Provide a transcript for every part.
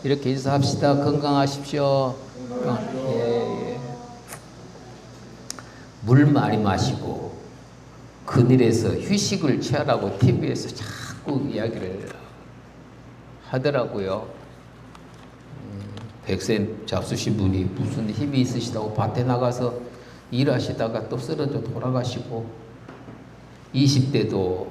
이렇게 인사합시다. 건강하십시오. 예. 물 많이 마시고 그늘에서 휴식을 취하라고 TV에서 자꾸 이야기를 하더라고요. 백세 잡수신 분이 무슨 힘이 있으시다고 밭에 나가서 일하시다가 또 쓰러져 돌아가시고, 20대도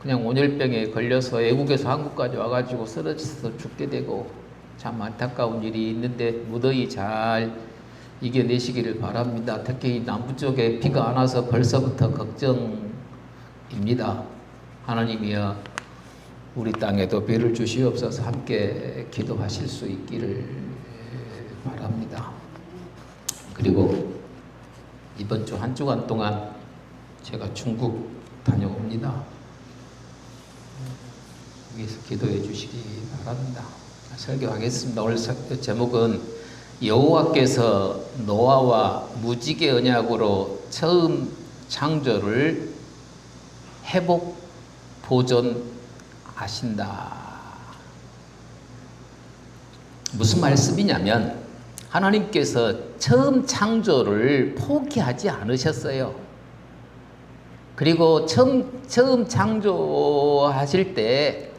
그냥 온열병에 걸려서 외국에서 한국까지 와가지고 쓰러져서 죽게 되고, 참 안타까운 일이 있는데 무더위 잘 이겨내시기를 바랍니다. 특히 남부 쪽에 비가 안 와서 벌써부터 걱정입니다. 하나님이여 우리 땅에도 비를 주시옵소서. 함께 기도하실 수 있기를 바랍니다. 그리고 이번 주 한 주간 동안 제가 중국 다녀옵니다. 위에서 기도해 주시기 바랍니다. 설교하겠습니다. 오늘 제목은 여호와께서 노아와 무지개 언약으로 처음 창조를 회복 보존하신다. 무슨 말씀이냐면 하나님께서 처음 창조를 포기하지 않으셨어요. 그리고 처음 창조하실 때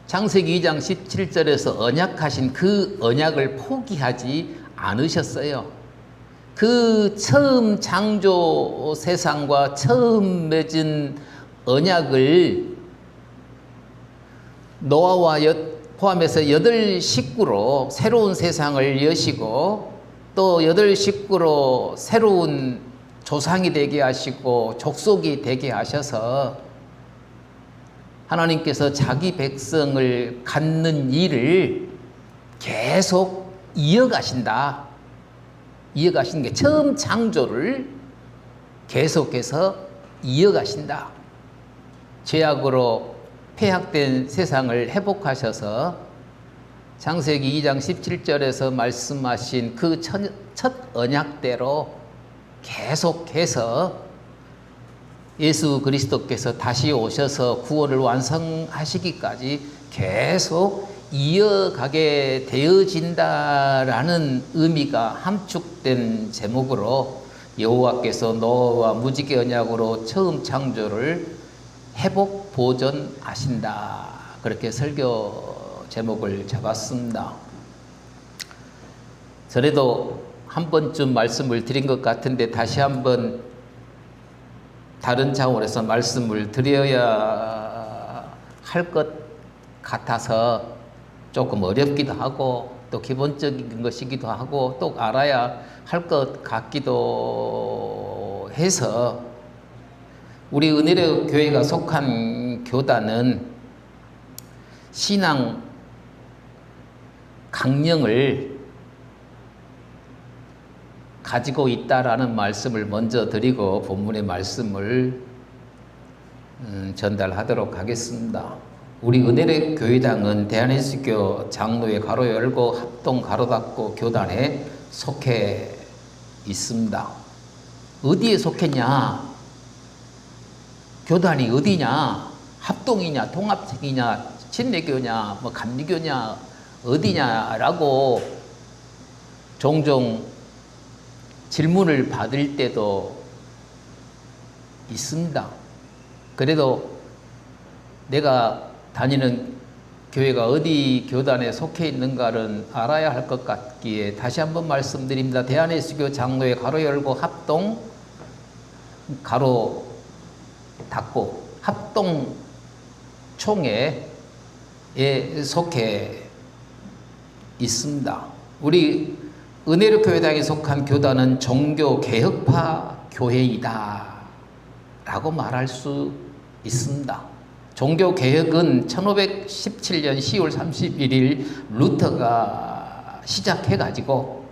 창세기 2장 17절에서 언약하신 그 언약을 포기하지 않으셨어요. 그 처음 창조 세상과 처음 맺은 언약을 노아와 포함해서 8식구로 새로운 세상을 여시고, 또 8식구로 새로운 조상이 되게 하시고 족속이 되게 하셔서 하나님께서 자기 백성을 갖는 일을 계속 이어가신다. 이어가시는 게 처음 창조를 계속해서 이어가신다. 죄악으로 폐악된 세상을 회복하셔서 창세기 2장 17절에서 말씀하신 그 첫 언약대로 계속해서 예수 그리스도께서 다시 오셔서 구원을 완성하시기까지 계속 이어가게 되어진다라는 의미가 함축된 제목으로 여호와께서 노아와 무지개 언약으로 처음 창조를 회복 보존하신다. 그렇게 설교 제목을 잡았습니다. 전에도 한 번쯤 말씀을 드린 것 같은데 다시 한번 다른 차원에서 말씀을 드려야 할 것 같아서 조금 어렵기도 하고 또 기본적인 것이기도 하고 또 알아야 할 것 같기도 해서, 우리 은혜로 교회가 속한 교단은 신앙 강령을 가지고 있다라는 말씀을 먼저 드리고 본문의 말씀을 전달하도록 하겠습니다. 우리 은혜의 교회당은 대한예수교 장로회 가로 열고 합동 가로 닫고 교단에 속해 있습니다. 어디에 속했냐? 교단이 어디냐? 합동이냐? 통합이냐? 침례교냐? 감리교냐? 어디냐라고 종종 질문을 받을 때도 있습니다. 그래도 내가 다니는 교회가 어디 교단에 속해 있는가를 알아야 할 것 같기에 다시 한번 말씀드립니다. 대한예수교 장로회 가로 열고 합동 가로 닫고 합동 총회에 속해 있습니다. 우리 은혜로 교회당에 속한 교단은 종교개혁파 교회이다 라고 말할 수 있습니다. 종교개혁은 1517년 10월 31일 루터가 시작해가지고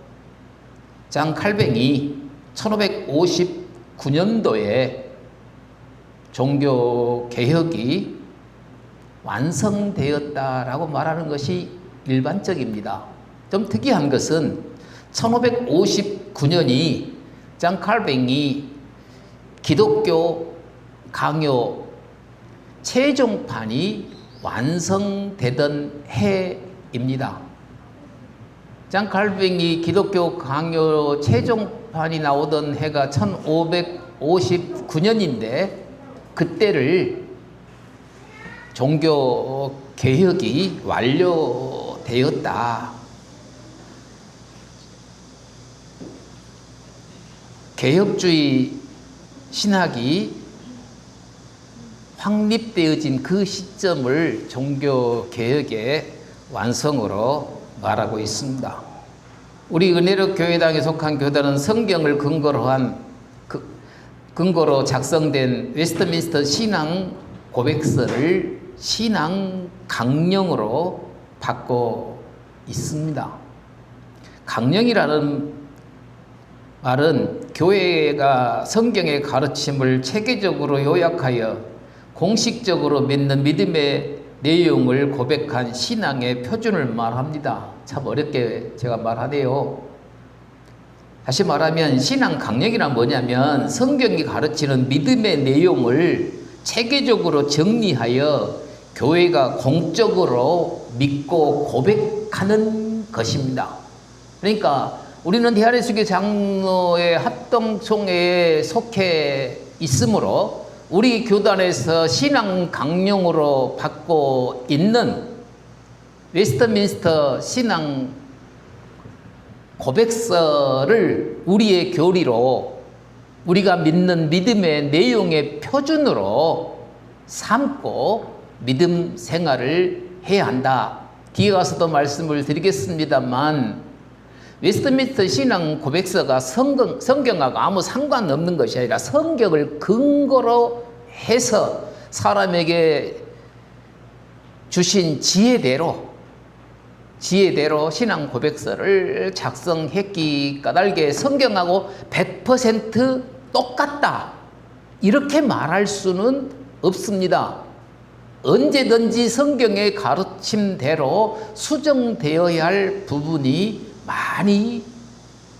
장 칼뱅이 1559년도에 종교개혁이 완성되었다라고 말하는 것이 일반적입니다. 좀 특이한 것은 1559년이 장 칼뱅이 기독교 강요 최종판이 완성되던 해입니다. 잔 칼뱅이 기독교 강요 최종판이 나오던 해가 1559년인데 그때를 종교 개혁이 완료되었다. 개혁주의 신학이 확립되어진 그 시점을 종교 개혁의 완성으로 말하고 있습니다. 우리 은혜력 교회당에 속한 교단은 성경을 근거로 작성된 웨스트민스터 신앙 고백서를 신앙 강령으로 받고 있습니다. 강령이라는 말은 교회가 성경의 가르침을 체계적으로 요약하여 공식적으로 믿는 믿음의 내용을 고백한 신앙의 표준을 말합니다. 참 어렵게 제가 말하네요. 다시 말하면 신앙 강령이란 뭐냐면 성경이 가르치는 믿음의 내용을 체계적으로 정리하여 교회가 공적으로 믿고 고백하는 것입니다. 그러니까 우리는 대한예수교 장로의 합동총회에 속해 있으므로 우리 교단에서 신앙 강령으로 받고 있는 웨스트민스터 신앙 고백서를 우리의 교리로 우리가 믿는 믿음의 내용의 표준으로 삼고 믿음 생활을 해야 한다. 뒤에 가서도 말씀을 드리겠습니다만 웨스트민스터 신앙 고백서가 성경하고 아무 상관없는 것이 아니라 성경을 근거로 해서 사람에게 주신 지혜대로 신앙 고백서를 작성했기 까닭에 성경하고 100% 똑같다 이렇게 말할 수는 없습니다. 언제든지 성경의 가르침대로 수정되어야 할 부분이 많이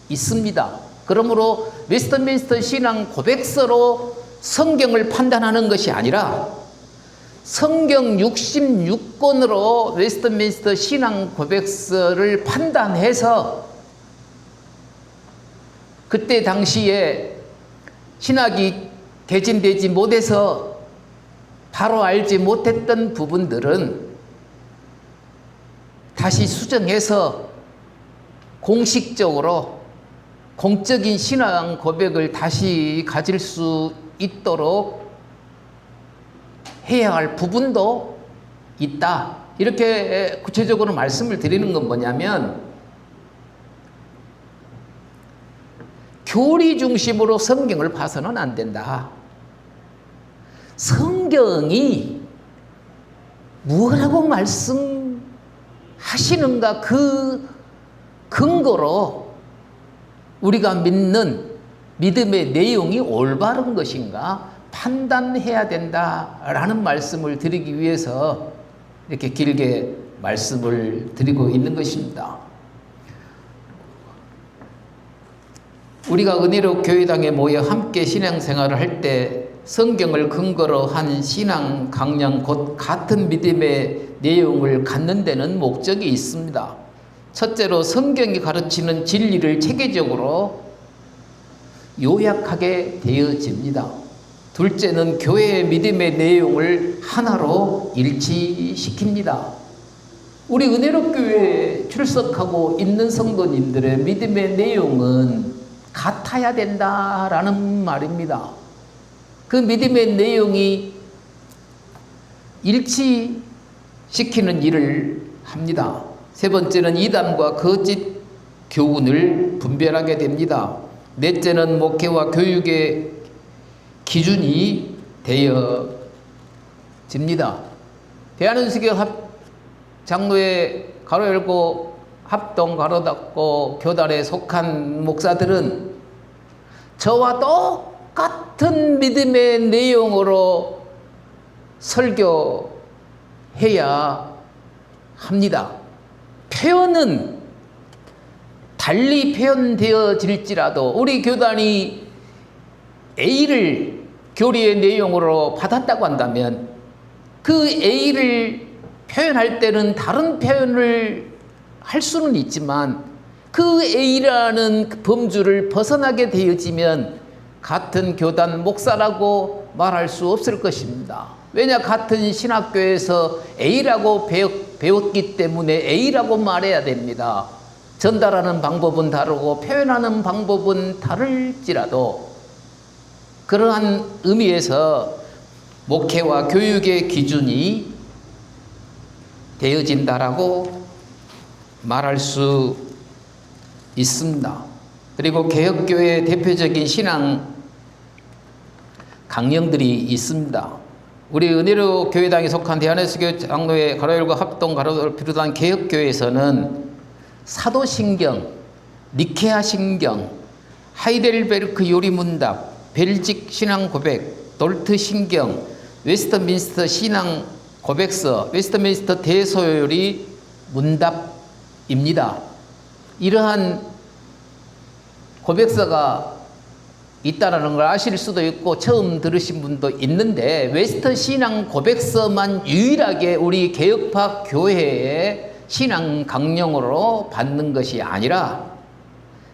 있습니다. 그러므로 웨스트민스터 신앙 고백서로 성경을 판단하는 것이 아니라 성경 66권으로 웨스트민스터 신앙 고백서를 판단해서 그때 당시에 신학이 개진되지 못해서 바로 알지 못했던 부분들은 다시 수정해서 공식적으로 공적인 신앙 고백을 다시 가질 수 있도록 해야 할 부분도 있다. 이렇게 구체적으로 말씀을 드리는 건 뭐냐면 교리 중심으로 성경을 봐서는 안 된다. 성경이 무엇라고 말씀하시는가 그 근거로 우리가 믿는 믿음의 내용이 올바른 것인가 판단해야 된다라는 말씀을 드리기 위해서 이렇게 길게 말씀을 드리고 있는 것입니다. 우리가 은혜로 교회당에 모여 함께 신앙생활을 할 때 성경을 근거로 한 신앙 강령 곧 같은 믿음의 내용을 갖는 데는 목적이 있습니다. 첫째로 성경이 가르치는 진리를 체계적으로 요약하게 되어집니다. 둘째는 교회의 믿음의 내용을 하나로 일치시킵니다. 우리 은혜롭교회에 출석하고 있는 성도님들의 믿음의 내용은 같아야 된다라는 말입니다. 그 믿음의 내용이 일치시키는 일을 합니다. 세 번째는 이단과 거짓 교훈을 분별하게 됩니다. 넷째는 목회와 교육의 기준이 되어집니다. 대한은수교 장로회 가로 열고 합동 가로 닫고 교단에 속한 목사들은 저와 똑같은 믿음의 내용으로 설교해야 합니다. 표현은 달리 표현되어질지라도 우리 교단이 A를 교리의 내용으로 받았다고 한다면 그 A를 표현할 때는 다른 표현을 할 수는 있지만 그 A라는 범주를 벗어나게 되어지면 같은 교단 목사라고 말할 수 없을 것입니다. 왜냐, 같은 신학교에서 A라고 배웠기 때문에 A라고 말해야 됩니다. 전달하는 방법은 다르고 표현하는 방법은 다를지라도 그러한 의미에서 목회와 교육의 기준이 되어진다라고 말할 수 있습니다. 그리고 개혁교회의 대표적인 신앙 강령들이 있습니다. 우리 은혜로 교회당에 속한 대한예수교회 장로회 가로열고 합동 가로를 비롯한 개혁교회에서는 사도신경, 니케아 신경, 하이델베르크 요리문답, 벨직 신앙 고백, 돌트 신경, 웨스트민스터 신앙 고백서, 웨스트민스터 대소요리 문답입니다. 이러한 고백서가 있다는 걸 아실 수도 있고 처음 들으신 분도 있는데, 웨스트 신앙 고백서만 유일하게 우리 개혁파 교회의 신앙 강령으로 받는 것이 아니라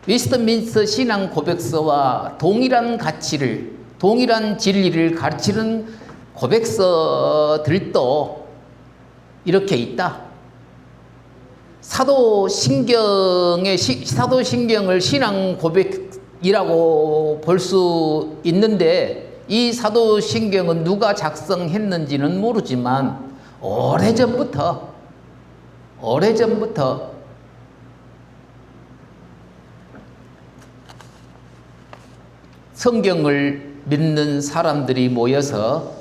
웨스트민스터 신앙 고백서와 동일한 가치를, 동일한 진리를 가르치는 고백서들도 이렇게 있다. 사도신경을 신앙 고백이라고 볼 수 있는데, 이 사도신경은 누가 작성했는지는 모르지만 오래전부터 성경을 믿는 사람들이 모여서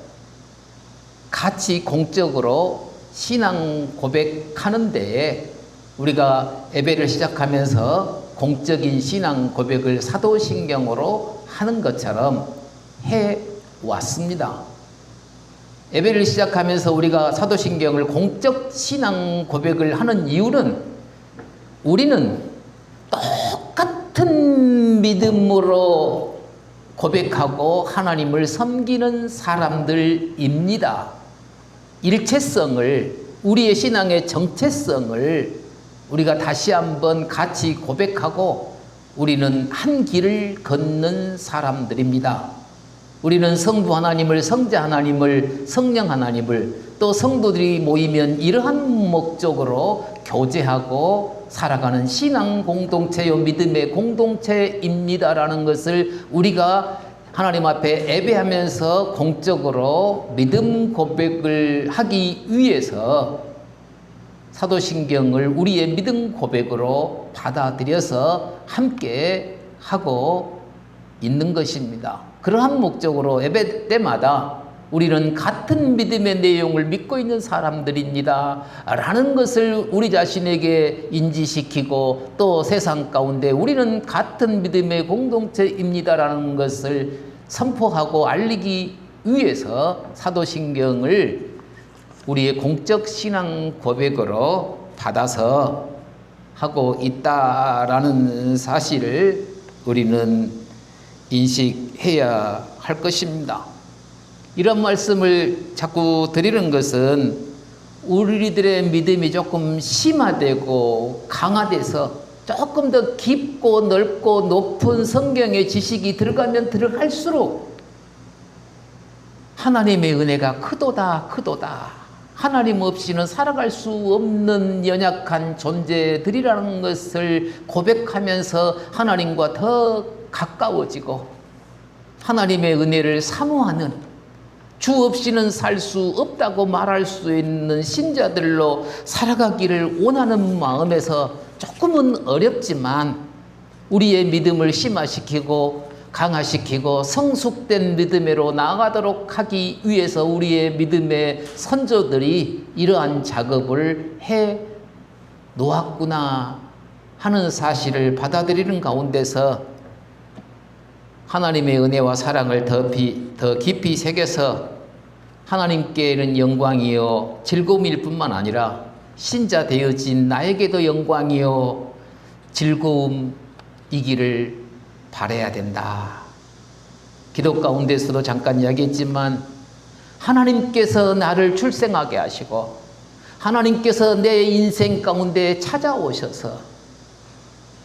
같이 공적으로 신앙 고백하는 데에 우리가 예배를 시작하면서 공적인 신앙 고백을 사도신경으로 하는 것처럼 해왔습니다. 예배를 시작하면서 우리가 사도신경을 공적 신앙 고백을 하는 이유는 우리는 똑같은 믿음으로 고백하고 하나님을 섬기는 사람들입니다. 일체성을, 우리의 신앙의 정체성을 우리가 다시 한번 같이 고백하고 우리는 한 길을 걷는 사람들입니다. 우리는 성부 하나님을, 성자 하나님을, 성령 하나님을, 또 성도들이 모이면 이러한 목적으로 교제하고 살아가는 신앙 공동체요 믿음의 공동체입니다라는 것을 우리가 하나님 앞에 예배하면서 공적으로 믿음 고백을 하기 위해서 사도신경을 우리의 믿음 고백으로 받아들여서 함께 하고 있는 것입니다. 그러한 목적으로 예배 때마다 우리는 같은 믿음의 내용을 믿고 있는 사람들입니다 라는 것을 우리 자신에게 인지시키고, 또 세상 가운데 우리는 같은 믿음의 공동체입니다 라는 것을 선포하고 알리기 위해서 사도신경을 우리의 공적 신앙 고백으로 받아서 하고 있다라는 사실을 우리는 인식해야 할 것입니다. 이런 말씀을 자꾸 드리는 것은 우리들의 믿음이 조금 심화되고 강화돼서 조금 더 깊고 넓고 높은 성경의 지식이 들어가면 들어갈수록 하나님의 은혜가 크도다. 하나님 없이는 살아갈 수 없는 연약한 존재들이라는 것을 고백하면서 하나님과 더 가까워지고 하나님의 은혜를 사모하는, 주 없이는 살 수 없다고 말할 수 있는 신자들로 살아가기를 원하는 마음에서 조금은 어렵지만 우리의 믿음을 심화시키고 강화시키고 성숙된 믿음으로 나아가도록 하기 위해서 우리의 믿음의 선조들이 이러한 작업을 해 놓았구나 하는 사실을 받아들이는 가운데서 하나님의 은혜와 사랑을 더 깊이 새겨서 하나님께는 영광이요 즐거움일 뿐만 아니라 신자 되어진 나에게도 영광이요 즐거움이기를 바라야 된다. 기도 가운데서도 잠깐 이야기했지만 하나님께서 나를 출생하게 하시고 하나님께서 내 인생 가운데 찾아오셔서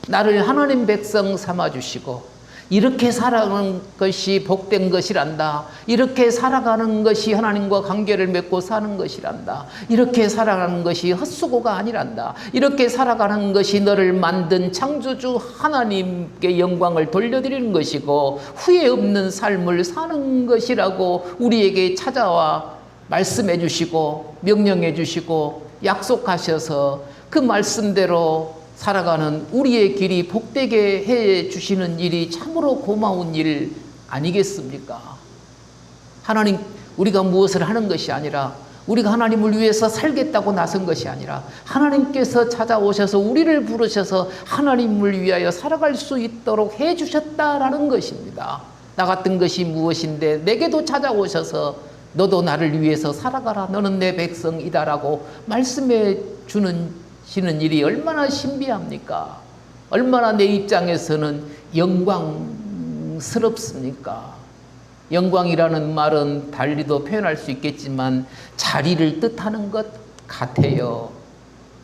나를 하나님 백성 삼아주시고 이렇게 살아가는 것이 복된 것이란다. 이렇게 살아가는 것이 하나님과 관계를 맺고 사는 것이란다. 이렇게 살아가는 것이 헛수고가 아니란다. 이렇게 살아가는 것이 너를 만든 창조주 하나님께 영광을 돌려드리는 것이고 후회 없는 삶을 사는 것이라고 우리에게 찾아와 말씀해 주시고 명령해 주시고 약속하셔서 그 말씀대로 살아가는 우리의 길이 복되게 해 주시는 일이 참으로 고마운 일 아니겠습니까? 하나님, 우리가 무엇을 하는 것이 아니라 우리가 하나님을 위해서 살겠다고 나선 것이 아니라 하나님께서 찾아오셔서 우리를 부르셔서 하나님을 위하여 살아갈 수 있도록 해 주셨다라는 것입니다. 나 같은 것이 무엇인데 내게도 찾아오셔서 너도 나를 위해서 살아가라. 너는 내 백성이다라고 말씀해 주는 일이 얼마나 신비합니까? 얼마나 내 입장에서는 영광스럽습니까? 영광이라는 말은 달리도 표현할 수 있겠지만 자리를 뜻하는 것 같아요.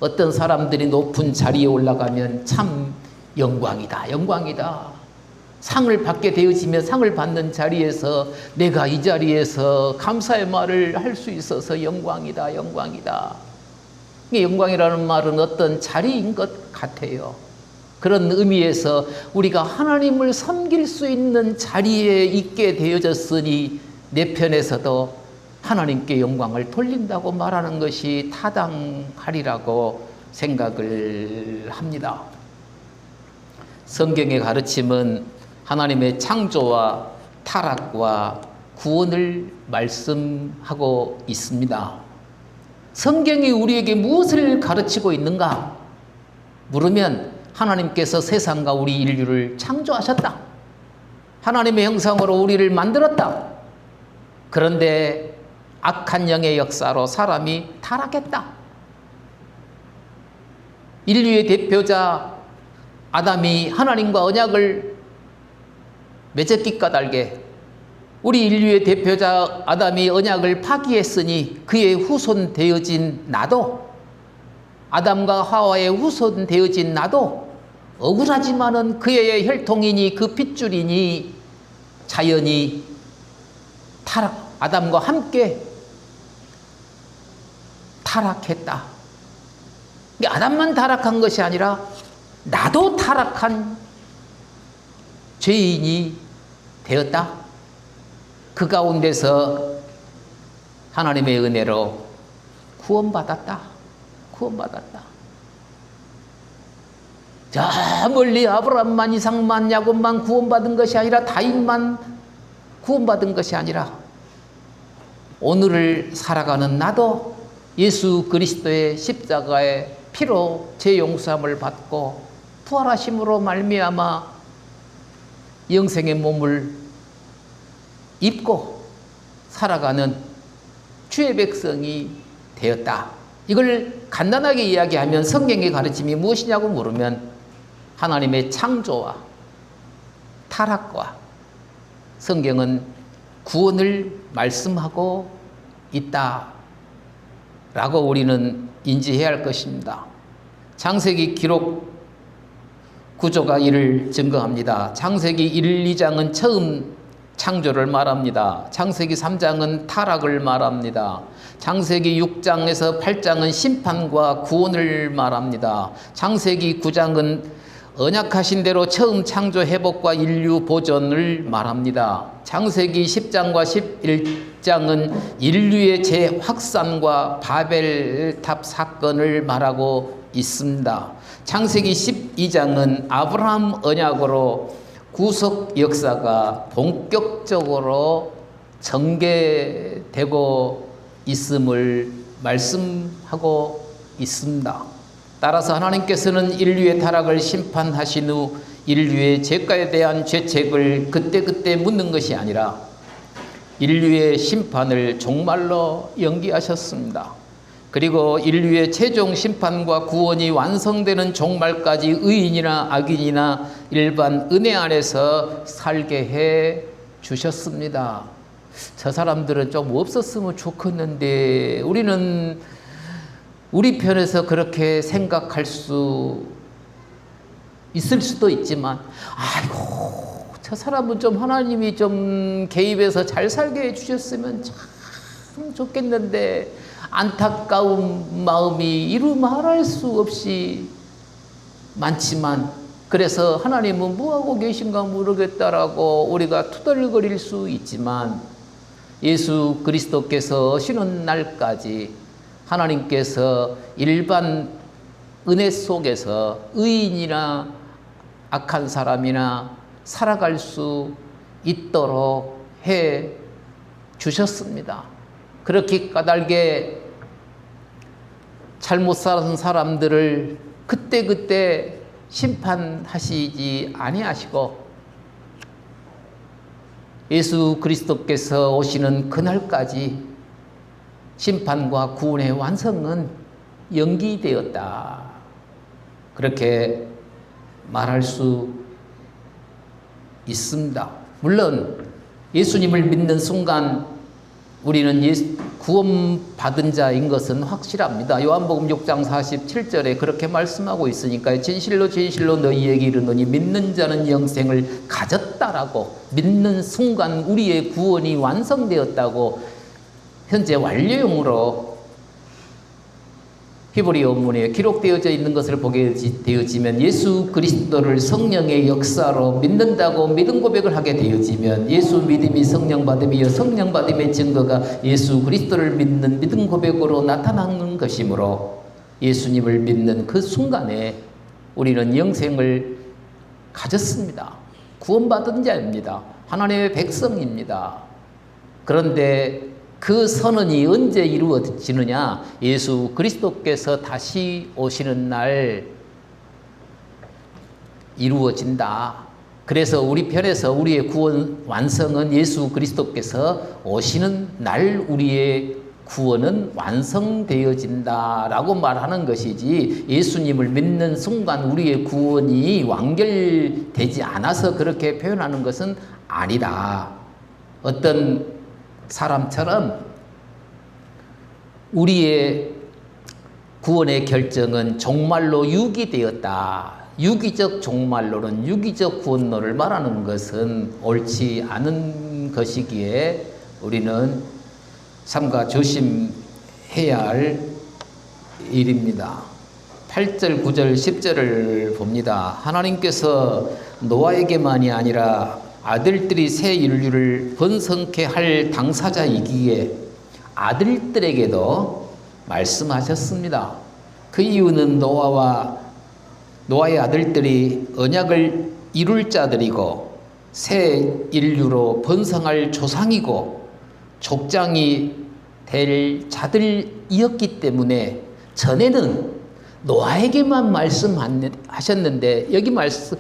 어떤 사람들이 높은 자리에 올라가면 참 영광이다, 영광이다. 상을 받게 되어지면 상을 받는 자리에서 내가 이 자리에서 감사의 말을 할 수 있어서 영광이다, 영광이다. 영광이라는 말은 어떤 자리인 것 같아요. 그런 의미에서 우리가 하나님을 섬길 수 있는 자리에 있게 되어졌으니 내 편에서도 하나님께 영광을 돌린다고 말하는 것이 타당하리라고 생각을 합니다. 성경의 가르침은 하나님의 창조와 타락과 구원을 말씀하고 있습니다. 성경이 우리에게 무엇을 가르치고 있는가? 물으면 하나님께서 세상과 우리 인류를 창조하셨다. 하나님의 형상으로 우리를 만들었다. 그런데 악한 영의 역사로 사람이 타락했다. 인류의 대표자 아담이 하나님과 언약을 맺었기 까닭에 우리 인류의 대표자 아담이 언약을 파기했으니 그의 후손 되어진 나도, 아담과 하와의 후손 되어진 나도 억울하지만은 그의 혈통이니 그 핏줄이니 자연이 아담과 함께 타락했다. 아담만 타락한 것이 아니라 나도 타락한 죄인이 되었다. 그 가운데서 하나님의 은혜로 구원받았다. 구원받았다. 저 멀리 아브라함만, 이삭만, 야곱만 구원받은 것이 아니라 다윗만 구원받은 것이 아니라 오늘을 살아가는 나도 예수 그리스도의 십자가의 피로 죄 용서함을 받고 부활하심으로 말미암아 영생의 몸을 입고 살아가는 주의 백성이 되었다. 이걸 간단하게 이야기하면 성경의 가르침이 무엇이냐고 물으면 하나님의 창조와 타락과 성경은 구원을 말씀하고 있다라고 우리는 인지해야 할 것입니다. 창세기 기록 구조가 이를 증거합니다. 창세기 1, 2장은 처음 창조를 말합니다. 창세기 3장은 타락을 말합니다. 창세기 6장에서 8장은 심판과 구원을 말합니다. 창세기 9장은 언약하신 대로 처음 창조 회복과 인류 보존을 말합니다. 창세기 10장과 11장은 인류의 재확산과 바벨탑 사건을 말하고 있습니다. 창세기 12장은 아브라함 언약으로 구속 역사가 본격적으로 전개되고 있음을 말씀하고 있습니다. 따라서 하나님께서는 인류의 타락을 심판하신 후 인류의 죄가에 대한 죄책을 그때그때 묻는 것이 아니라 인류의 심판을 종말로 연기하셨습니다. 그리고 인류의 최종 심판과 구원이 완성되는 종말까지 의인이나 악인이나 일반 은혜 안에서 살게 해 주셨습니다. 저 사람들은 좀 없었으면 좋겠는데 우리는 우리 편에서 그렇게 생각할 수 있을 수도 있지만, 아이고, 저 사람은 좀 하나님이 좀 개입해서 잘 살게 해주셨으면 참 좋겠는데, 안타까운 마음이 이루 말할 수 없이 많지만, 그래서 하나님은 뭐하고 계신가 모르겠다라고 우리가 투덜거릴 수 있지만, 예수 그리스도께서 오시는 날까지 하나님께서 일반 은혜 속에서 의인이나 악한 사람이나 살아갈 수 있도록 해 주셨습니다. 그렇게 까닭에 잘못 사는 사람들을 그때그때 심판하시지 아니하시고, 예수 그리스도께서 오시는 그날까지 심판과 구원의 완성은 연기되었다, 그렇게 말할 수 있습니다. 물론 예수님을 믿는 순간 우리는 구원받은 자인 것은 확실합니다. 요한복음 6장 47절에 그렇게 말씀하고 있으니까, 진실로 진실로 너희에게 이르노니 믿는 자는 영생을 가졌다라고, 믿는 순간 우리의 구원이 완성되었다고 현재 완료형으로 히브리어 문에 기록되어져 있는 것을 보게 되어지면, 예수 그리스도를 성령의 역사로 믿는다고 믿음 고백을 하게 되어지면, 예수 믿음이 성령 받음이요 성령 받음의 증거가 예수 그리스도를 믿는 믿음 고백으로 나타나는 것이므로, 예수님을 믿는 그 순간에 우리는 영생을 가졌습니다. 구원받은 자입니다. 하나님의 백성입니다. 그런데 그 선언이 언제 이루어지느냐? 예수 그리스도께서 다시 오시는 날 이루어진다. 그래서 우리 편에서 우리의 구원 완성은 예수 그리스도께서 오시는 날 우리의 구원은 완성되어진다라고 말하는 것이지, 예수님을 믿는 순간 우리의 구원이 완결되지 않아서 그렇게 표현하는 것은 아니다. 어떤 사람처럼 우리의 구원의 결정은 종말로 유기되었다. 유기적 종말로는 유기적 구원로를 말하는 것은 옳지 않은 것이기에 우리는 삼가 조심해야 할 일입니다. 8절, 9절, 10절을 봅니다. 하나님께서 노아에게만이 아니라 아들들이 새 인류를 번성케 할 당사자이기에 아들들에게도 말씀하셨습니다. 그 이유는 노아의 아들들이 언약을 이룰 자들이고 새 인류로 번성할 조상이고 족장이 될 자들이었기 때문에, 전에는 노아에게만 말씀하셨는데 여기 말씀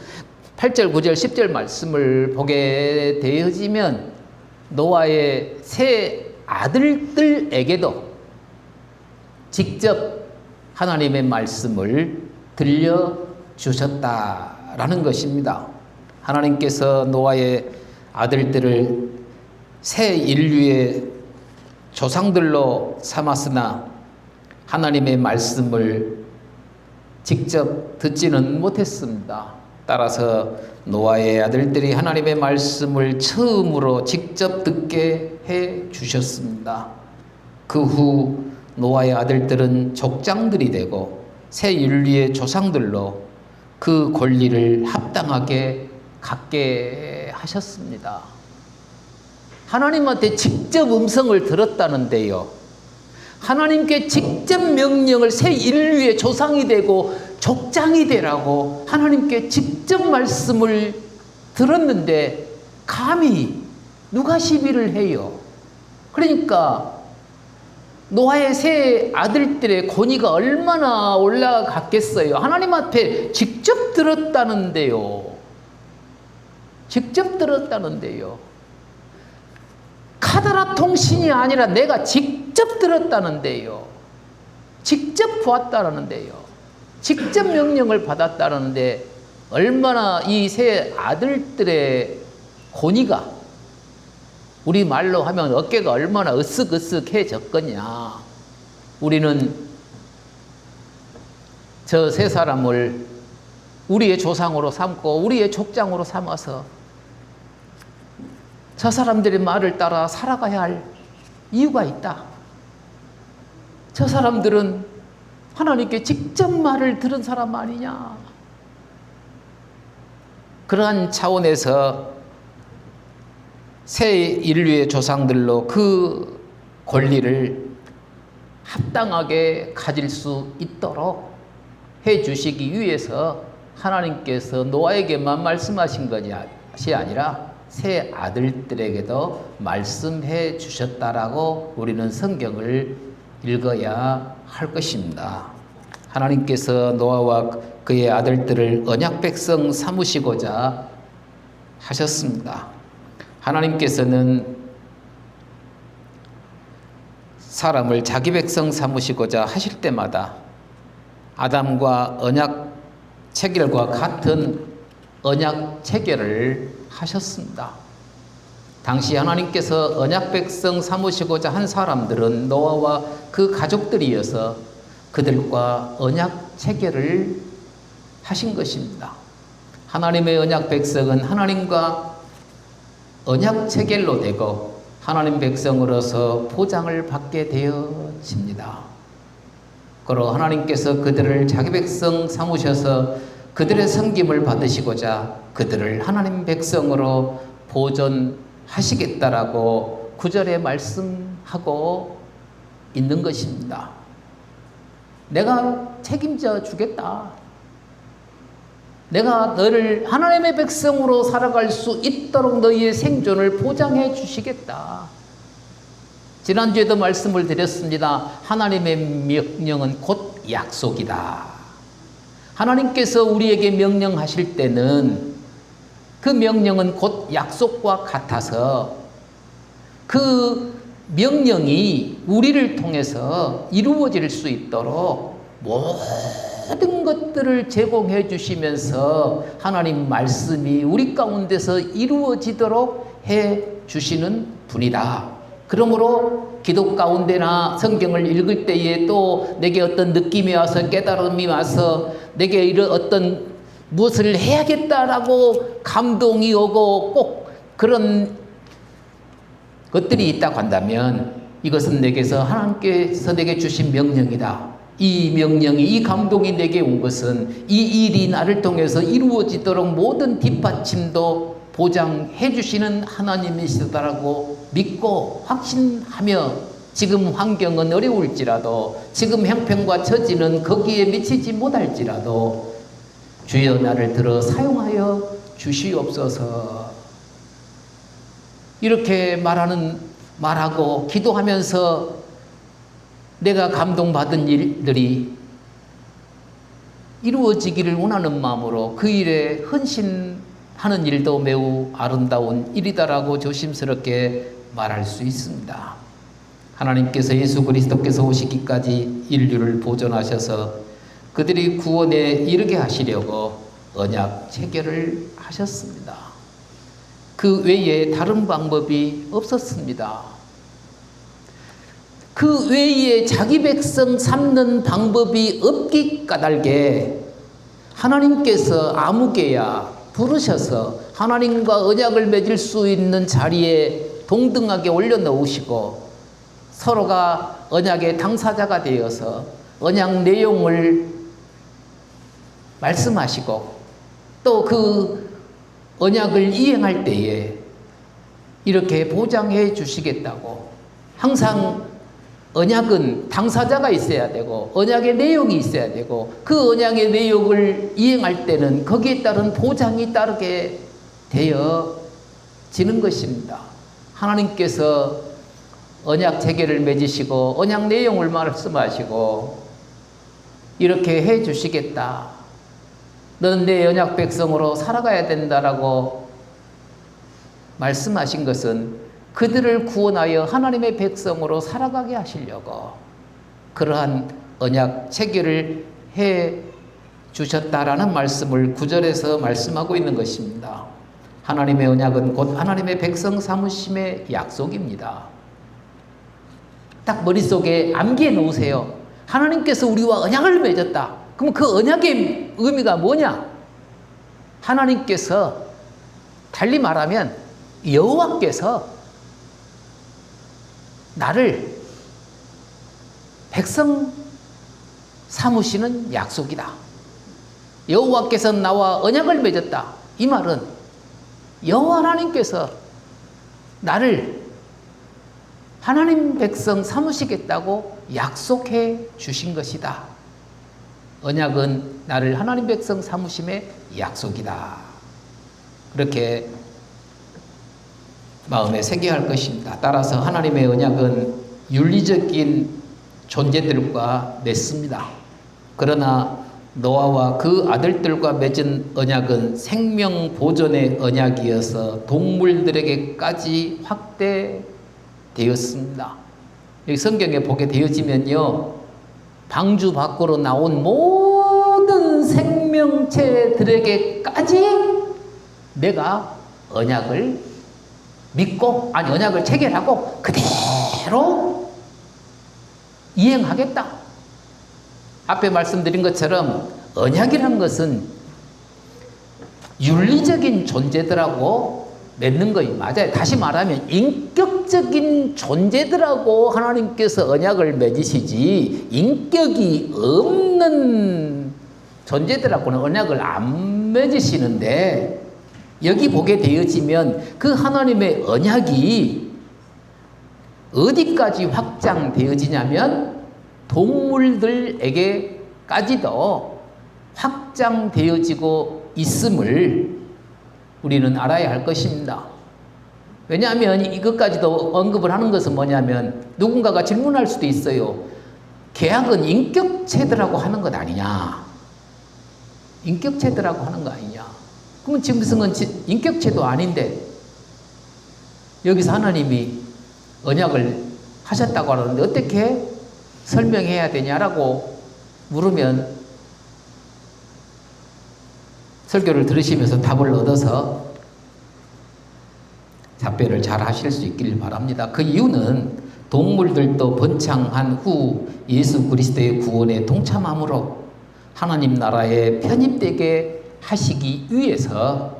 8절, 9절, 10절 말씀을 보게 되어지면 노아의 새 아들들에게도 직접 하나님의 말씀을 들려주셨다라는 것입니다. 하나님께서 노아의 아들들을 새 인류의 조상들로 삼았으나 하나님의 말씀을 직접 듣지는 못했습니다. 따라서 노아의 아들들이 하나님의 말씀을 처음으로 직접 듣게 해 주셨습니다. 그 후 노아의 아들들은 족장들이 되고 새 인류의 조상들로 그 권리를 합당하게 갖게 하셨습니다. 하나님한테 직접 음성을 들었다는데요, 하나님께 직접 명령을, 새 인류의 조상이 되고 족장이 되라고 하나님께 직접 말씀을 들었는데 감히 누가 시비를 해요? 그러니까 노아의 새 아들들의 권위가 얼마나 올라갔겠어요. 하나님 앞에 직접 들었다는데요. 직접 들었다는데요. 카더라 통신이 아니라 내가 직접 들었다는데요. 직접 보았다는데요. 직접 명령을 받았다는데 얼마나 이 새 아들들의 권위가, 우리 말로 하면 어깨가 얼마나 으쓱으쓱해졌거냐. 우리는 저 세 사람을 우리의 조상으로 삼고 우리의 족장으로 삼아서 저 사람들의 말을 따라 살아가야 할 이유가 있다. 저 사람들은 하나님께 직접 말을 들은 사람 아니냐. 그러한 차원에서 새 인류의 조상들로 그 권리를 합당하게 가질 수 있도록 해 주시기 위해서 하나님께서 노아에게만 말씀하신 것이 아니라 새 아들들에게도 말씀해 주셨다라고 우리는 성경을 읽어야 할 것입니다. 하나님께서 노아와 그의 아들들을 언약 백성 삼으시고자 하셨습니다. 하나님께서는 사람을 자기 백성 삼으시고자 하실 때마다 아담과 언약 체결과 같은 언약 체결을 하셨습니다. 당시 하나님께서 언약 백성 삼으시고자 한 사람들은 노아와 그 가족들이어서 그들과 언약 체결을 하신 것입니다. 하나님의 언약 백성은 하나님과 언약 체결로 되고 하나님 백성으로서 보장을 받게 되어집니다. 그러 하나님께서 그들을 자기 백성 삼으셔서 그들의 섬김을 받으시고자 그들을 하나님 백성으로 보존하시겠다라고 9절에 말씀하고 있는 것입니다. 내가 책임져 주겠다. 내가 너를 하나님의 백성으로 살아갈 수 있도록 너희의 생존을 보장해 주시겠다. 지난주에도 말씀을 드렸습니다. 하나님의 명령은 곧 약속이다. 하나님께서 우리에게 명령하실 때는 그 명령은 곧 약속과 같아서 그 명령이 우리를 통해서 이루어질 수 있도록 모든 것들을 제공해 주시면서 하나님 말씀이 우리 가운데서 이루어지도록 해 주시는 분이다. 그러므로 기도 가운데나 성경을 읽을 때에 또 내게 어떤 느낌이 와서 깨달음이 와서 내게 이런 어떤 무엇을 해야겠다라고 감동이 오고 꼭 그런 것들이 있다고 한다면 이것은 내게서 하나님께서 내게 주신 명령이다. 이 명령이, 이 감동이 내게 온 것은 이 일이 나를 통해서 이루어지도록 모든 뒷받침도 보장해 주시는 하나님이시다라고 믿고 확신하며 지금 환경은 어려울지라도 지금 형편과 처지는 거기에 미치지 못할지라도 주여 나를 들어 사용하여 주시옵소서. 이렇게 말하고 기도하면서 내가 감동받은 일들이 이루어지기를 원하는 마음으로 그 일에 헌신하는 일도 매우 아름다운 일이다라고 조심스럽게 말할 수 있습니다. 하나님께서 예수 그리스도께서 오시기까지 인류를 보존하셔서 그들이 구원에 이르게 하시려고 언약 체결을 하셨습니다. 그 외에 다른 방법이 없었습니다. 그 외에 자기 백성 삼는 방법이 없기 까닭에 하나님께서 아무개야 부르셔서 하나님과 언약을 맺을 수 있는 자리에 동등하게 올려놓으시고 서로가 언약의 당사자가 되어서 언약 내용을 말씀하시고 또 그 언약을 이행할 때에 이렇게 보장해 주시겠다고 항상 언약은 당사자가 있어야 되고 언약의 내용이 있어야 되고 그 언약의 내용을 이행할 때는 거기에 따른 보장이 따르게 되어지는 것입니다. 하나님께서 언약 체계를 맺으시고 언약 내용을 말씀하시고 이렇게 해 주시겠다. 너는 내 언약 백성으로 살아가야 된다라고 말씀하신 것은 그들을 구원하여 하나님의 백성으로 살아가게 하시려고 그러한 언약 체결을 해 주셨다라는 말씀을 9절에서 말씀하고 있는 것입니다. 하나님의 언약은 곧 하나님의 백성 삼으심의 약속입니다. 딱 머릿속에 암기해 놓으세요. 하나님께서 우리와 언약을 맺었다. 그럼 그 언약의 의미가 뭐냐? 하나님께서 달리 말하면 여호와께서 나를 백성 삼으시는 약속이다. 여호와께서 나와 언약을 맺었다. 이 말은 여호와 하나님께서 나를 하나님 백성 삼으시겠다고 약속해 주신 것이다. 언약은 나를 하나님 백성 삼으심의 약속이다. 그렇게 마음에 새겨야 할 것입니다. 따라서 하나님의 언약은 윤리적인 존재들과 맺습니다. 그러나 노아와 그 아들들과 맺은 언약은 생명 보존의 언약이어서 동물들에게까지 확대되었습니다. 여기 성경에 보게 되어지면요, 방주 밖으로 나온 모든 생명체들에게까지 내가 언약을 믿고, 언약을 체결하고 그대로 이행하겠다. 앞에 말씀드린 것처럼 언약이란 것은 윤리적인 존재들하고 맺는 거예요. 맞아요. 다시 말하면 인격적인 존재들하고 하나님께서 언약을 맺으시지 인격이 없는 존재들하고는 언약을 안 맺으시는데, 여기 보게 되어지면 그 하나님의 언약이 어디까지 확장되어지냐면 동물들에게까지도 확장되어지고 있음을 우리는 알아야 할 것입니다. 왜냐하면 이것까지도 언급을 하는 것은 뭐냐면, 누군가가 질문할 수도 있어요. 계약은 인격체들하고 하는 것 아니냐? 인격체들하고 하는 거 아니냐? 그러면 짐승은 인격체도 아닌데 여기서 하나님이 언약을 하셨다고 하는데 어떻게 설명해야 되냐라고 물으면 설교를 들으시면서 답을 얻어서 답변을 잘 하실 수 있기를 바랍니다. 그 이유는 동물들도 번창한 후 예수 그리스도의 구원에 동참함으로 하나님 나라에 편입되게 하시기 위해서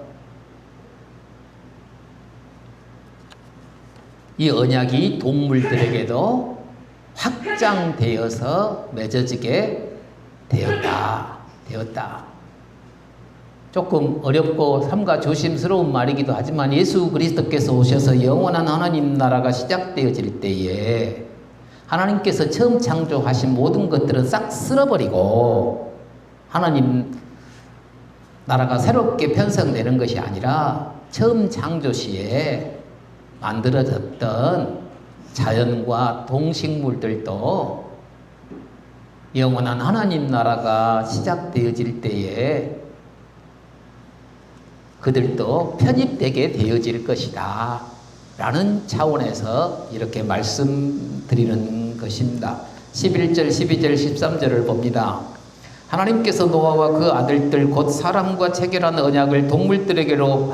이 언약이 동물들에게도 확장되어서 맺어지게 되었다. 조금 어렵고 삼가 조심스러운 말이기도 하지만 예수 그리스도께서 오셔서 영원한 하나님 나라가 시작되어질 때에 하나님께서 처음 창조하신 모든 것들은 싹 쓸어버리고 하나님 나라가 새롭게 편성되는 것이 아니라 처음 창조 시에 만들어졌던 자연과 동식물들도 영원한 하나님 나라가 시작되어질 때에 그들도 편입되게 되어질 것이다 라는 차원에서 이렇게 말씀드리는 것입니다. 11절, 12절, 13절을 봅니다. 하나님께서 노아와 그 아들들 곧 사람과 체결한 언약을 동물들에게로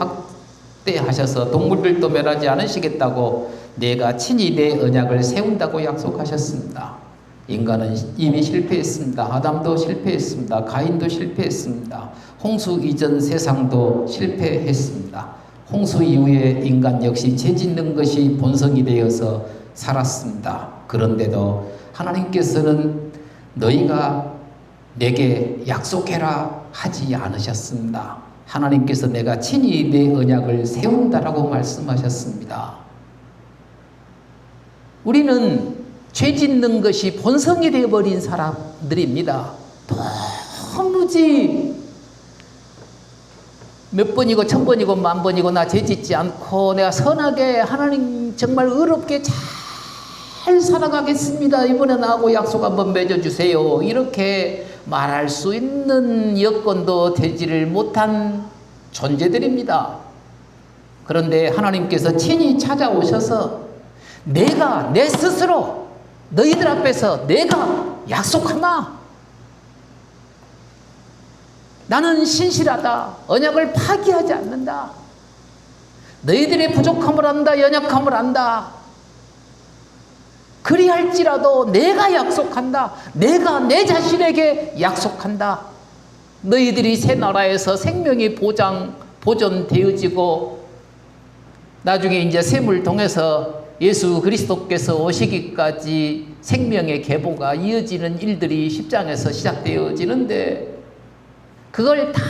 확대하셔서 동물들도 멸하지 않으시겠다고 내가 친히 내 언약을 세운다고 약속하셨습니다. 인간은 이미 실패했습니다. 아담도 실패했습니다. 가인도 실패했습니다. 홍수 이전 세상도 실패했습니다. 홍수 이후에 인간 역시 죄 짓는 것이 본성이 되어서 살았습니다. 그런데도 하나님께서는 너희가 내게 약속해라 하지 않으셨습니다. 하나님께서 내가 친히 내 언약을 세운다라고 말씀하셨습니다. 우리는 죄 짓는 것이 본성이 되어버린 사람들입니다. 도무지 몇 번이고 천 번이고 만 번이고 나 죄 짓지 않고 내가 선하게 하나님 정말 의롭게 잘 살아가겠습니다. 이번에 나하고 약속 한번 맺어주세요. 이렇게 말할 수 있는 여건도 되지를 못한 존재들입니다. 그런데 하나님께서 친히 찾아오셔서 내가 내 스스로 너희들 앞에서 내가 약속하마. 나는 신실하다. 언약을 파기하지 않는다. 너희들의 부족함을 안다. 연약함을 안다. 그리할지라도 내가 약속한다. 내가 내 자신에게 약속한다. 너희들이 새 나라에서 생명이 보존되어지고 나중에 이제 셈을 통해서 예수 그리스도께서 오시기까지 생명의 계보가 이어지는 일들이 10장에서 시작되어지는데 그걸 다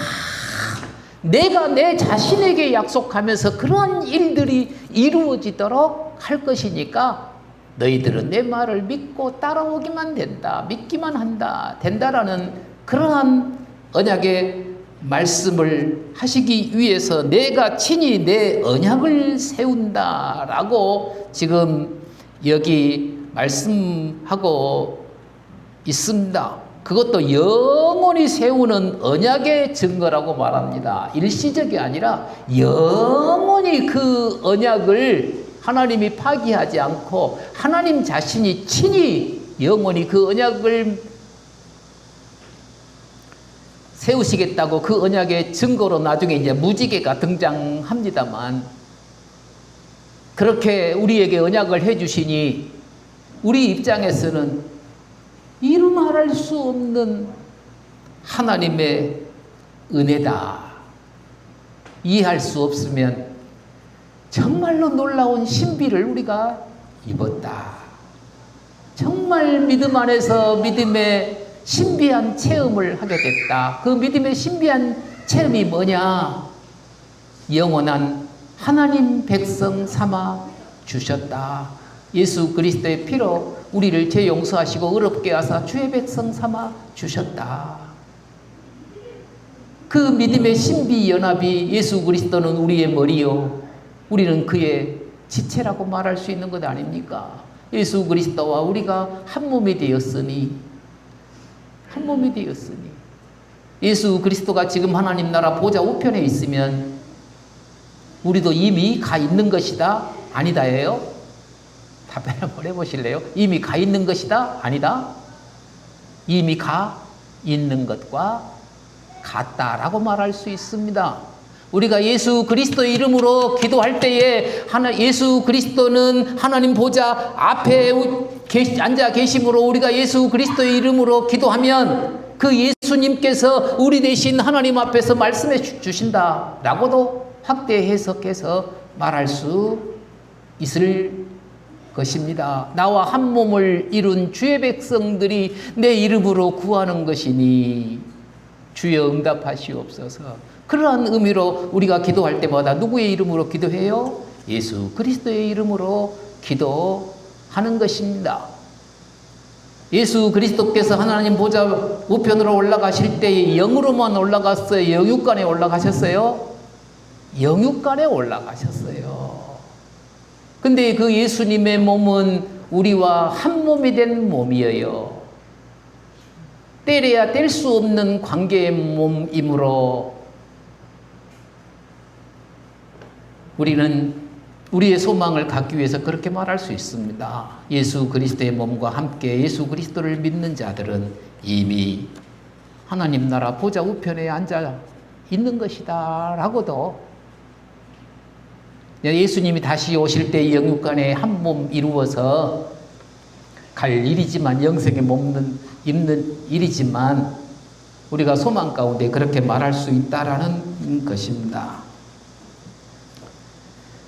내가 내 자신에게 약속하면서 그러한 일들이 이루어지도록 할 것이니까 너희들은 내 말을 믿고 따라오기만 된다. 믿기만 된다라는 그러한 언약의 말씀을 하시기 위해서 내가 친히 내 언약을 세운다라고 지금 여기 말씀하고 있습니다. 그것도 영원히 세우는 언약의 증거라고 말합니다. 일시적이 아니라 영원히 그 언약을 하나님이 파기하지 않고 하나님 자신이 친히 영원히 그 언약을 세우시겠다고 그 언약의 증거로 나중에 이제 무지개가 등장합니다만 그렇게 우리에게 언약을 해주시니 우리 입장에서는 이루 말할 수 없는 하나님의 은혜다. 이해할 수 없으면 정말로 놀라운 신비를 우리가 입었다. 정말 믿음 안에서 믿음의 신비한 체험을 하게 됐다. 그 믿음의 신비한 체험이 뭐냐? 영원한 하나님 백성 삼아 주셨다. 예수 그리스도의 피로 우리를 죄 용서하시고 의롭게 하사 주의 백성 삼아 주셨다. 그 믿음의 신비 연합이 예수 그리스도는 우리의 머리요 우리는 그의 지체라고 말할 수 있는 것 아닙니까? 예수 그리스도와 우리가 한 몸이 되었으니 예수 그리스도가 지금 하나님 나라 보좌 우편에 있으면 우리도 이미 가 있는 것이다? 아니다예요? 답변 한번 해보실래요? 이미 가 있는 것이다? 아니다? 이미 가 있는 것과 같다라고 말할 수 있습니다. 우리가 예수 그리스도의 이름으로 기도할 때에 예수 그리스도는 하나님 보좌 앞에 앉아 계심으로 우리가 예수 그리스도의 이름으로 기도하면 그 예수님께서 우리 대신 하나님 앞에서 말씀해 주신다라고도 확대 해석해서 말할 수 있을 것입니다. 나와 한 몸을 이룬 주의 백성들이 내 이름으로 구하는 것이니 주여 응답하시옵소서. 그러한 의미로 우리가 기도할 때마다 누구의 이름으로 기도해요? 예수 그리스도의 이름으로 기도하는 것입니다. 예수 그리스도께서 하나님 보좌 우편으로 올라가실 때에 영으로만 올라갔어요? 영육간에 올라가셨어요? 영육간에 올라가셨어요. 근데 그 예수님의 몸은 우리와 한 몸이 된 몸이에요. 때려야 뗄 수 없는 관계의 몸이므로 우리는 우리의 소망을 갖기 위해서 그렇게 말할 수 있습니다. 예수 그리스도의 몸과 함께 예수 그리스도를 믿는 자들은 이미 하나님 나라 보좌 우편에 앉아 있는 것이다 라고도 예수님이 다시 오실 때 영육간에 한 몸 이루어서 갈 일이지만 영생의 몸은 입는 일이지만 우리가 소망 가운데 그렇게 말할 수 있다라는 것입니다.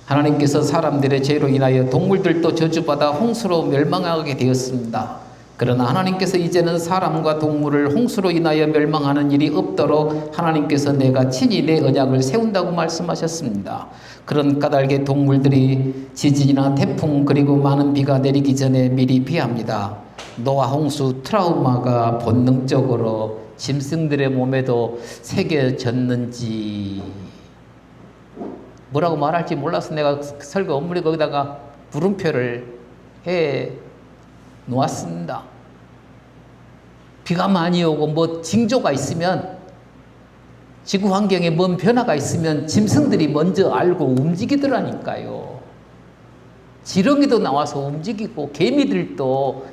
하나님께서 사람들의 죄로 인하여 동물들도 저주받아 홍수로 멸망하게 되었습니다. 그러나 하나님께서 이제는 사람과 동물을 홍수로 인하여 멸망하는 일이 없도록 하나님께서 내가 친히 내 언약을 세운다고 말씀하셨습니다. 그런 까닭에 동물들이 지진이나 태풍 그리고 많은 비가 내리기 전에 미리 피합니다. 노아 홍수 트라우마가 본능적으로 짐승들의 몸에도 새겨졌는지 뭐라고 말할지 몰라서 내가 설교 업무에 거기다가 물음표를 해 놓았습니다. 비가 많이 오고 뭐 징조가 있으면 지구 환경에 뭔 변화가 있으면 짐승들이 먼저 알고 움직이더라니까요. 지렁이도 나와서 움직이고 개미들도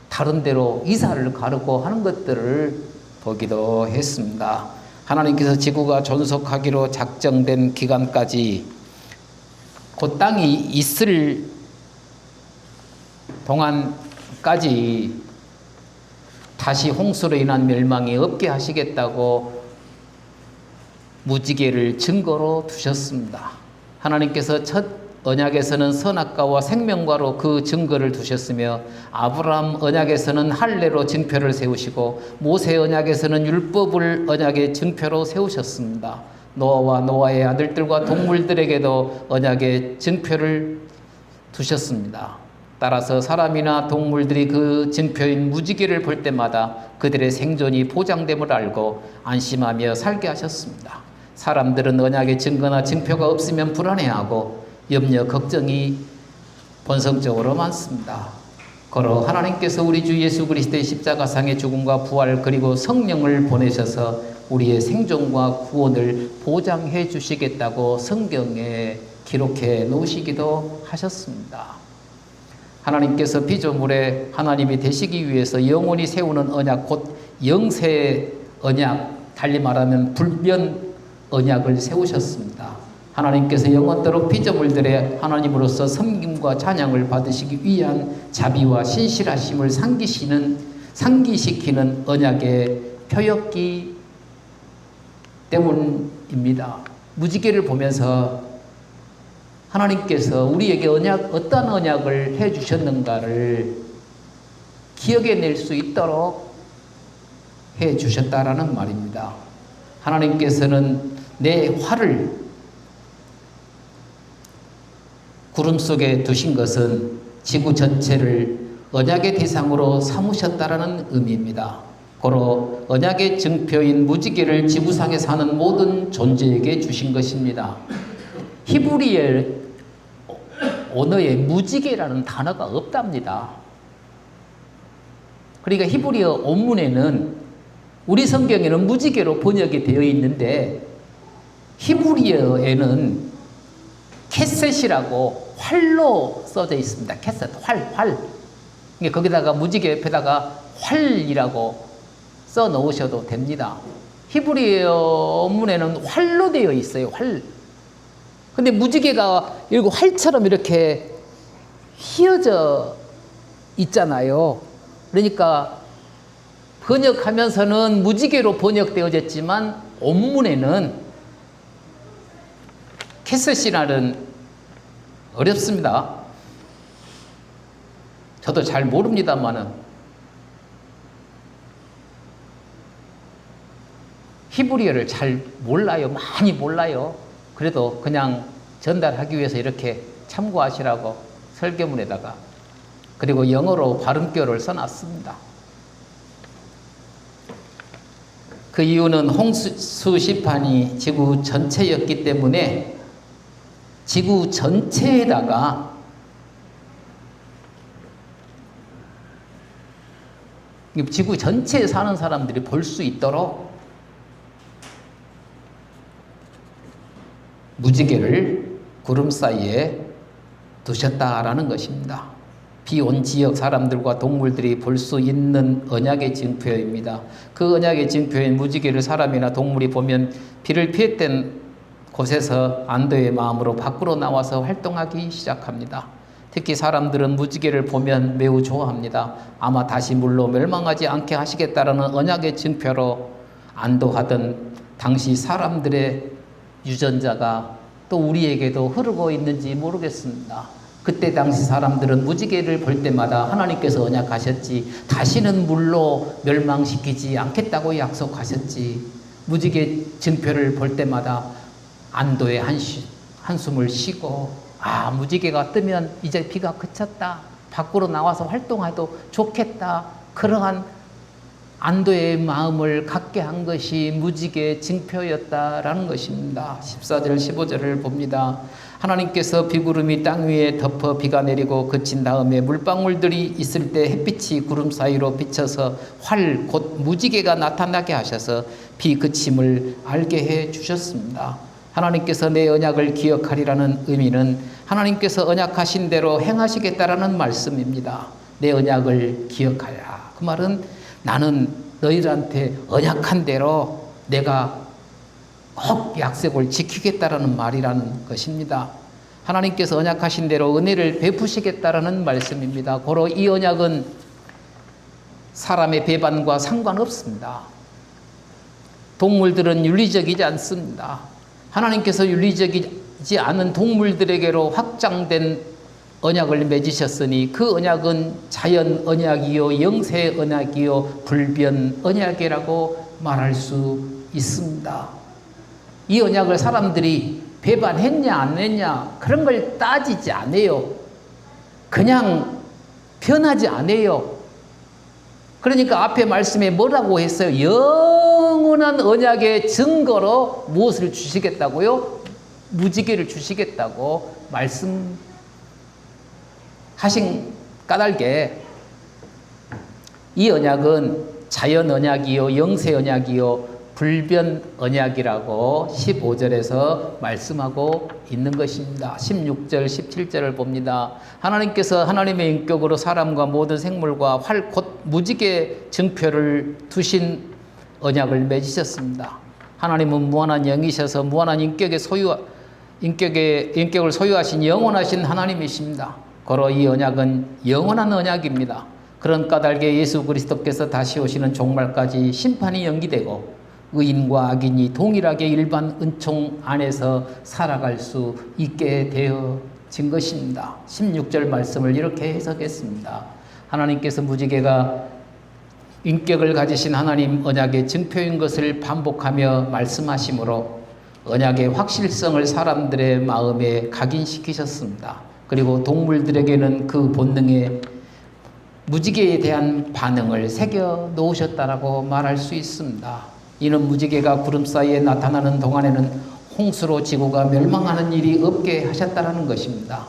다른 데로 이사를 가르고 하는 것들을 보기도 했습니다. 하나님께서 지구가 존속하기로 작정된 기간까지 그 땅이 있을 동안까지 다시 홍수로 인한 멸망이 없게 하시겠다고 무지개를 증거로 두셨습니다. 하나님께서 첫 언약에서는 선악과와 생명과로 그 증거를 두셨으며 아브라함 언약에서는 할례로 증표를 세우시고 모세 언약에서는 율법을 언약의 증표로 세우셨습니다. 노아와 노아의 아들들과 동물들에게도 언약의 증표를 두셨습니다. 따라서 사람이나 동물들이 그 증표인 무지개를 볼 때마다 그들의 생존이 보장됨을 알고 안심하며 살게 하셨습니다. 사람들은 언약의 증거나 증표가 없으면 불안해하고 염려, 걱정이 본성적으로 많습니다. 그러 하나님께서 우리 주 예수 그리스도의 십자가상의 죽음과 부활 그리고 성령을 보내셔서 우리의 생존과 구원을 보장해 주시겠다고 성경에 기록해 놓으시기도 하셨습니다. 하나님께서 피조물에 하나님이 되시기 위해서 영원히 세우는 언약, 곧 영세의 언약, 달리 말하면 불변 언약을 세우셨습니다. 하나님께서 영원토록 피조물들의 하나님으로서 섬김과 찬양을 받으시기 위한 자비와 신실하심을 상기시키는 언약의 표였기 때문입니다. 무지개를 보면서 하나님께서 우리에게 어떤 언약을 해주셨는가를 기억해낼 수 있도록 해주셨다라는 말입니다. 하나님께서는 내 활을 구름 속에 두신 것은 지구 전체를 언약의 대상으로 삼으셨다라는 의미입니다. 고로 언약의 증표인 무지개를 지구상에 사는 모든 존재에게 주신 것입니다. 히브리어 언어에 무지개라는 단어가 없답니다. 그러니까 히브리어 원문에는 우리 성경에는 무지개로 번역이 되어 있는데 히브리어에는 캐셋이라고 활로 써져 있습니다. 캐셋, 활. 거기다가 무지개 옆에다가 활이라고 써 놓으셔도 됩니다. 히브리어 원문에는 활로 되어 있어요. 활. 근데 무지개가 이렇게 활처럼 이렇게 휘어져 있잖아요. 그러니까 번역하면서는 무지개로 번역되어졌지만 원문에는 캐셋이라는 어렵습니다. 저도 잘 모릅니다만은 히브리어를 잘 몰라요. 많이 몰라요. 그래도 그냥 전달하기 위해서 이렇게 참고하시라고 설교문에다가 그리고 영어로 발음표를 써놨습니다. 그 이유는 홍수 시판이 지구 전체였기 때문에 지구 전체에다가 지구 전체에 사는 사람들이 볼 수 있도록 무지개를 구름 사이에 두셨다라는 것입니다. 비 온 지역 사람들과 동물들이 볼 수 있는 언약의 증표입니다. 그 언약의 증표인 무지개를 사람이나 동물이 보면 비를 피했던 곳에서 안도의 마음으로 밖으로 나와서 활동하기 시작합니다. 특히 사람들은 무지개를 보면 매우 좋아합니다. 아마 다시 물로 멸망하지 않게 하시겠다라는 언약의 증표로 안도하던 당시 사람들의 유전자가 또 우리에게도 흐르고 있는지 모르겠습니다. 그때 당시 사람들은 무지개를 볼 때마다 하나님께서 언약하셨지 다시는 물로 멸망시키지 않겠다고 약속하셨지 무지개 증표를 볼 때마다 안도의 한숨을 쉬고 무지개가 뜨면 이제 비가 그쳤다. 밖으로 나와서 활동해도 좋겠다. 그러한 안도의 마음을 갖게 한 것이 무지개 증표였다라는 것입니다. 14절 15절을 봅니다. 하나님께서 비구름이 땅 위에 덮어 비가 내리고 그친 다음에 물방울들이 있을 때 햇빛이 구름 사이로 비쳐서 활 곧 무지개가 나타나게 하셔서 비 그침을 알게 해 주셨습니다. 하나님께서 내 언약을 기억하리라는 의미는 하나님께서 언약하신 대로 행하시겠다라는 말씀입니다. 내 언약을 기억하라. 그 말은 나는 너희들한테 언약한 대로 내가 꼭 약속을 지키겠다라는 말이라는 것입니다. 하나님께서 언약하신 대로 은혜를 베푸시겠다라는 말씀입니다. 고로 이 언약은 사람의 배반과 상관없습니다. 동물들은 윤리적이지 않습니다. 하나님께서 윤리적이지 않은 동물들에게로 확장된 언약을 맺으셨으니 그 언약은 자연 언약이요 영세 언약이요 불변 언약이라고 말할 수 있습니다. 이 언약을 사람들이 배반했냐 안 했냐 그런 걸 따지지 않아요. 그냥 변하지 않아요. 그러니까 앞에 말씀에 뭐라고 했어요? 영원한 언약의 증거로 무엇을 주시겠다고요? 무지개를 주시겠다고 말씀하신 까닭에 이 언약은 자연 언약이요 영세 언약이요 불변 언약이라고 15절에서 말씀하고 있는 것입니다. 16절 17절을 봅니다. 하나님께서 하나님의 인격으로 사람과 모든 생물과 활 곧 무지개 증표를 두신 언약을 맺으셨습니다. 하나님은 무한한 영이셔서 무한한 인격을 소유하신 영원하신 하나님이십니다. 고로 이 언약은 영원한 언약입니다. 그런 까닭에 예수 그리스도께서 다시 오시는 종말까지 심판이 연기되고 의인과 악인이 동일하게 일반 은총 안에서 살아갈 수 있게 되어진 것입니다. 16절 말씀을 이렇게 해석했습니다. 하나님께서 무지개가 인격을 가지신 하나님 언약의 증표인 것을 반복하며 말씀하시므로 언약의 확실성을 사람들의 마음에 각인시키셨습니다. 그리고 동물들에게는 그 본능에 무지개에 대한 반응을 새겨 놓으셨다라고 말할 수 있습니다. 이는 무지개가 구름 사이에 나타나는 동안에는 홍수로 지구가 멸망하는 일이 없게 하셨다는 것입니다.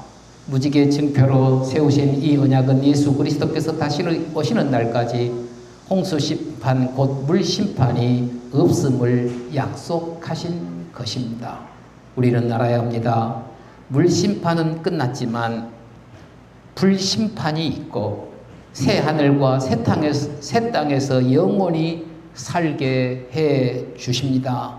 무지개 증표로 세우신 이 언약은 예수 그리스도께서 다시 오시는 날까지 홍수 심판 곧 물 심판이 없음을 약속하신 것입니다. 우리는 알아야 합니다. 물 심판은 끝났지만 불 심판이 있고 새 하늘과 새 땅에서 영원히 살게 해 주십니다.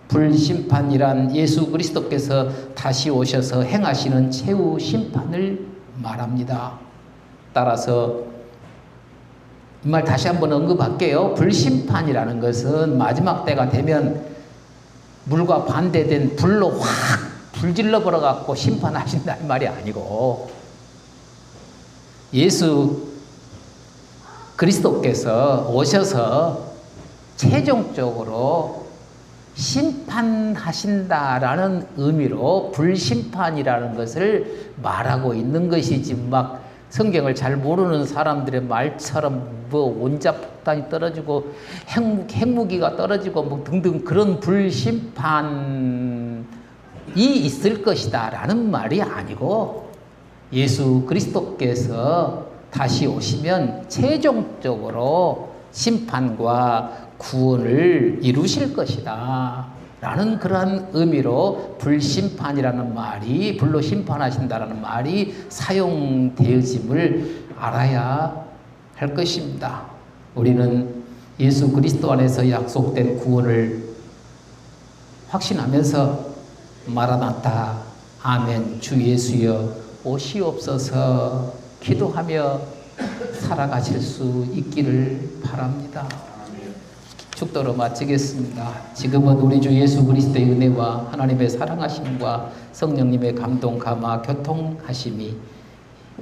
불심판이란 예수 그리스도께서 다시 오셔서 행하시는 최후 심판을 말합니다. 따라서 이 말 다시 한번 언급할게요. 불심판이라는 것은 마지막 때가 되면 물과 반대된 불로 확 불질러 버려갖고 심판하신다는 말이 아니고 예수 그리스도께서 오셔서 최종적으로 심판하신다라는 의미로 불심판이라는 것을 말하고 있는 것이지 막 성경을 잘 모르는 사람들의 말처럼 뭐 원자폭탄이 떨어지고 핵무기가 떨어지고 뭐 등등 그런 불심판이 있을 것이다 라는 말이 아니고 예수 그리스도께서 다시 오시면 최종적으로 심판과 구원을 이루실 것이다 라는 그러한 의미로 불심판이라는 말이 불로 심판하신다라는 말이 사용되어짐을 알아야 할 것입니다. 우리는 예수 그리스도 안에서 약속된 구원을 확신하면서 마라나타 아멘 주 예수여 오시옵소서 기도하며 살아가실 수 있기를 바랍니다. 축도로 마치겠습니다. 지금은 우리 주 예수 그리스도의 은혜와 하나님의 사랑하심과 성령님의 감동 감화 교통하심이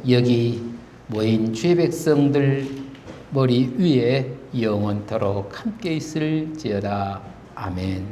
여기 모인 주의 백성들 머리 위에 영원토록 함께 있을지어다. 아멘.